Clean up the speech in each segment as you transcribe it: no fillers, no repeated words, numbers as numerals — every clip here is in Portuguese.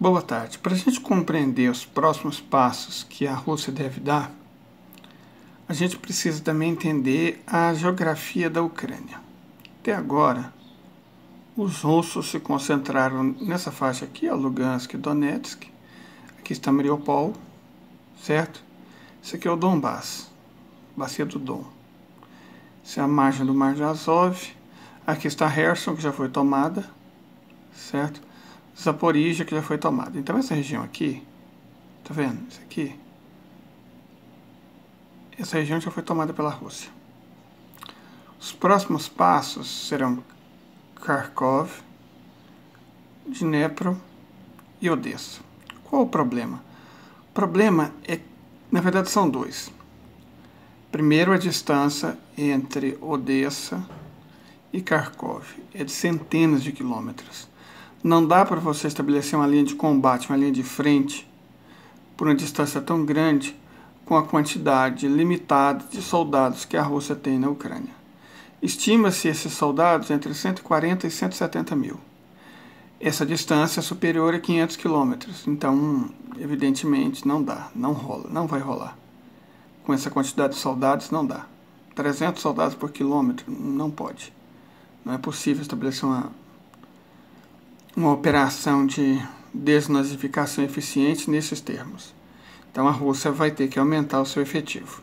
Boa tarde. Para a gente compreender os próximos passos que a Rússia deve dar, a gente precisa também entender a geografia da Ucrânia. Até agora, os russos se concentraram nessa faixa aqui, Lugansk e Donetsk. Aqui está Mariupol, certo? Isso aqui é o Donbass, Bacia do Don. Essa é a margem do Mar de Azov. Aqui está Kherson, que já foi tomada, certo? Zaporígia, que já foi tomada. Então essa região aqui, tá vendo? Isso aqui, essa região já foi tomada pela Rússia. Os próximos passos serão Kharkov, Dnepro e Odessa. Qual o problema? O problema é, na verdade, são dois. Primeiro, a distância entre Odessa e Kharkov é de centenas de quilômetros. Não dá para você estabelecer uma linha de combate, uma linha de frente, por uma distância tão grande, com a quantidade limitada de soldados que a Rússia tem na Ucrânia. Estima-se esses soldados entre 140 e 170 mil. Essa distância é superior a 500 quilômetros, então, evidentemente, não dá, não rola, não vai rolar. Com essa quantidade de soldados, não dá. 300 soldados por quilômetro, não pode. Não é possível estabelecer uma operação de desnazificação eficiente nesses termos. Então a Rússia vai ter que aumentar o seu efetivo.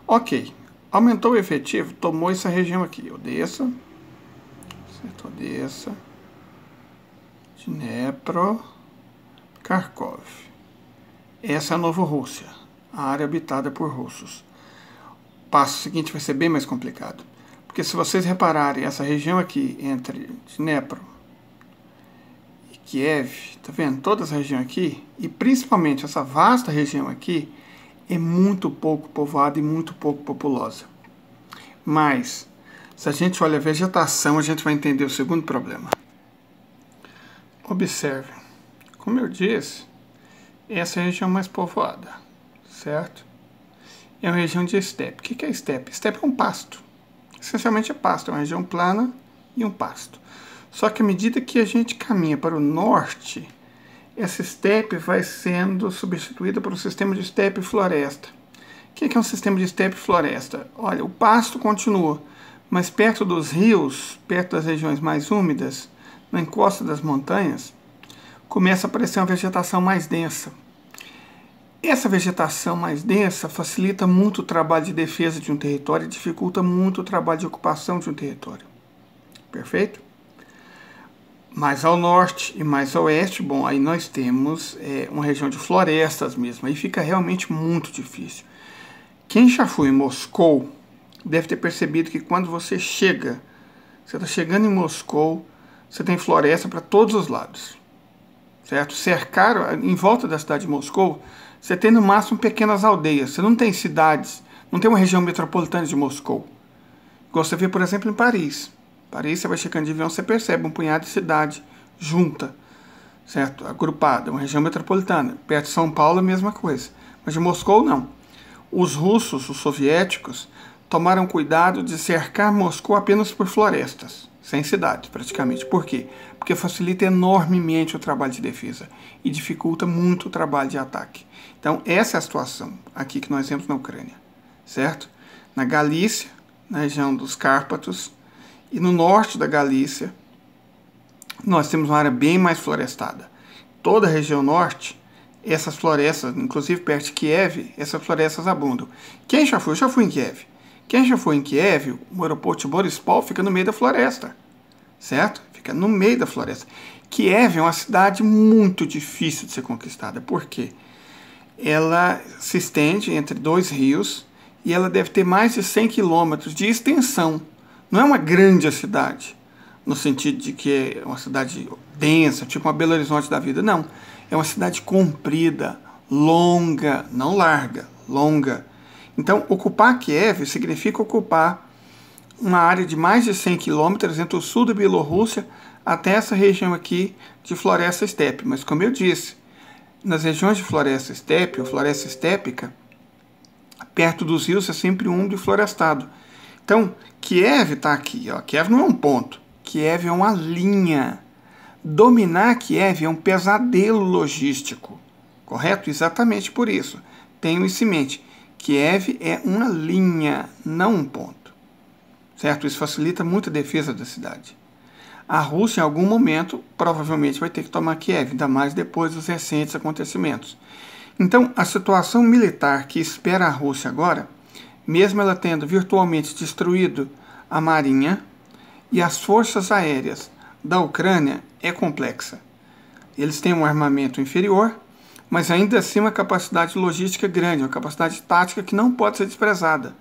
Ok, aumentou o efetivo, tomou essa região aqui, Odessa, certo? Odessa, Dnepro, Kharkov. Essa é a nova Rússia, a área habitada por russos. O passo seguinte vai ser bem mais complicado, porque se vocês repararem, essa região aqui entre Dnepro, Kiev, tá vendo? Toda essa região aqui, e principalmente essa vasta região aqui, é muito pouco povoada e muito pouco populosa. Mas, se a gente olha a vegetação, a gente vai entender o segundo problema. Observe, como eu disse, essa é a região mais povoada, certo? É uma região de estepe. O que é estepe? Estepe é um pasto. Essencialmente é pasto, é uma região plana e um pasto. Só que à medida que a gente caminha para o norte, essa estepe vai sendo substituída por um sistema de estepe e floresta. O que é um sistema de estepe e floresta? Olha, o pasto continua, mas perto dos rios, perto das regiões mais úmidas, na encosta das montanhas, começa a aparecer uma vegetação mais densa. Essa vegetação mais densa facilita muito o trabalho de defesa de um território e dificulta muito o trabalho de ocupação de um território. Perfeito? Mais ao norte e mais ao oeste, bom, aí nós temos uma região de florestas mesmo, aí fica realmente muito difícil. Quem já foi em Moscou deve ter percebido que quando você chega, você está chegando em Moscou, você tem floresta para todos os lados, certo? Cercaram, em volta da cidade de Moscou, você tem no máximo pequenas aldeias, você não tem cidades, não tem uma região metropolitana de Moscou. Igual você vê, por exemplo, em Paris. Paris, você vai chegando de avião, você percebe um punhado de cidade junta, certo? Agrupada, uma região metropolitana. Perto de São Paulo, a mesma coisa. Mas de Moscou, não. Os russos, os soviéticos, tomaram cuidado de cercar Moscou apenas por florestas, sem cidades, praticamente. Por quê? Porque facilita enormemente o trabalho de defesa e dificulta muito o trabalho de ataque. Então, essa é a situação aqui que nós vemos na Ucrânia, certo? Na Galícia, na região dos Cárpatos, e no norte da Galícia, nós temos uma área bem mais florestada. Toda a região norte, essas florestas, inclusive perto de Kiev, essas florestas abundam. Quem já foi? Eu já fui em Kiev. Quem já foi em Kiev, o aeroporto de Borispol fica no meio da floresta, certo? Fica no meio da floresta. Kiev é uma cidade muito difícil de ser conquistada. Por quê? Ela se estende entre dois rios e ela deve ter mais de 100 quilômetros de extensão. Não é uma grande cidade, no sentido de que é uma cidade densa, tipo uma Belo Horizonte da vida. Não, é uma cidade comprida, longa, não larga, longa. Então, ocupar Kiev significa ocupar uma área de mais de 100 quilômetros entre o sul da Bielorrússia até essa região aqui de floresta estepe. Mas, como eu disse, nas regiões de floresta estepe ou floresta estépica, perto dos rios é sempre úmido e florestado. Então, Kiev está aqui, ó. Kiev não é um ponto, Kiev é uma linha Dominar Kiev é um pesadelo logístico, correto? Exatamente por isso. Tenham isso em mente. Kiev é uma linha, não um ponto, certo? Isso facilita muito a defesa da cidade. A Rússia, em algum momento, provavelmente vai ter que tomar Kiev, ainda mais depois dos recentes acontecimentos. Então, a situação militar que espera a Rússia agora, mesmo ela tendo virtualmente destruído a marinha e as forças aéreas da Ucrânia, é complexa. Eles têm um armamento inferior, mas ainda assim uma capacidade logística grande, uma capacidade tática que não pode ser desprezada.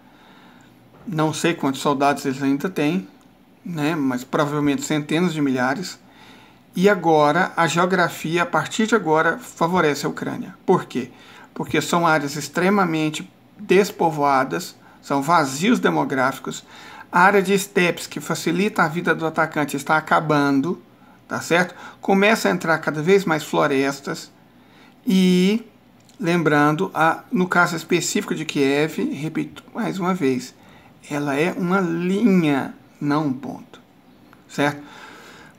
Não sei quantos soldados eles ainda têm, né, mas provavelmente centenas de milhares. E agora, a geografia, a partir de agora, favorece a Ucrânia. Por quê? Porque são áreas extremamente despovoadas, são vazios demográficos. A área de estepes, que facilita a vida do atacante, está acabando, tá certo? Começa a entrar cada vez mais florestas. E, lembrando, no caso específico de Kiev, repito mais uma vez, ela é uma linha, não um ponto, certo?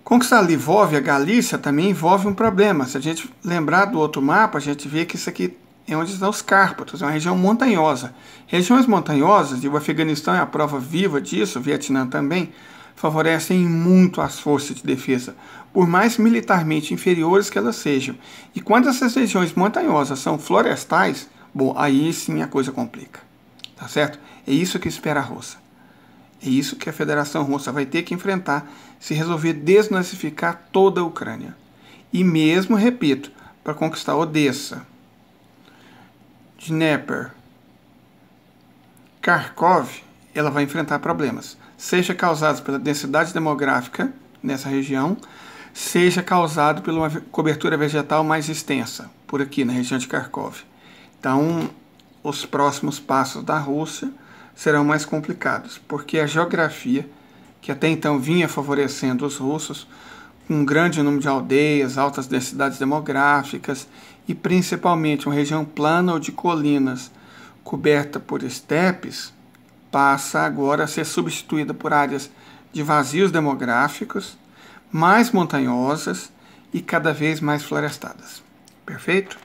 Conquistar Lvov, a Galícia, também envolve um problema. Se a gente lembrar do outro mapa, a gente vê que isso aqui é onde estão os Cárpatos, é uma região montanhosa. Regiões montanhosas, e o Afeganistão é a prova viva disso, o Vietnã também, favorecem muito as forças de defesa, por mais militarmente inferiores que elas sejam. E quando essas regiões montanhosas são florestais, bom, aí sim a coisa complica, tá certo? É isso que espera a Rússia. É isso que a Federação Russa vai ter que enfrentar se resolver desnazificar toda a Ucrânia. E mesmo, repito, para conquistar Odessa, Dnieper, Kharkov, ela vai enfrentar problemas, seja causados pela densidade demográfica nessa região, seja causado por uma cobertura vegetal mais extensa, por aqui na região de Kharkov. Então, os próximos passos da Rússia serão mais complicados, porque a geografia, que até então vinha favorecendo os russos, com um grande número de aldeias, altas densidades demográficas e principalmente uma região plana ou de colinas coberta por estepes, passa agora a ser substituída por áreas de vazios demográficos, mais montanhosas e cada vez mais florestadas. Perfeito?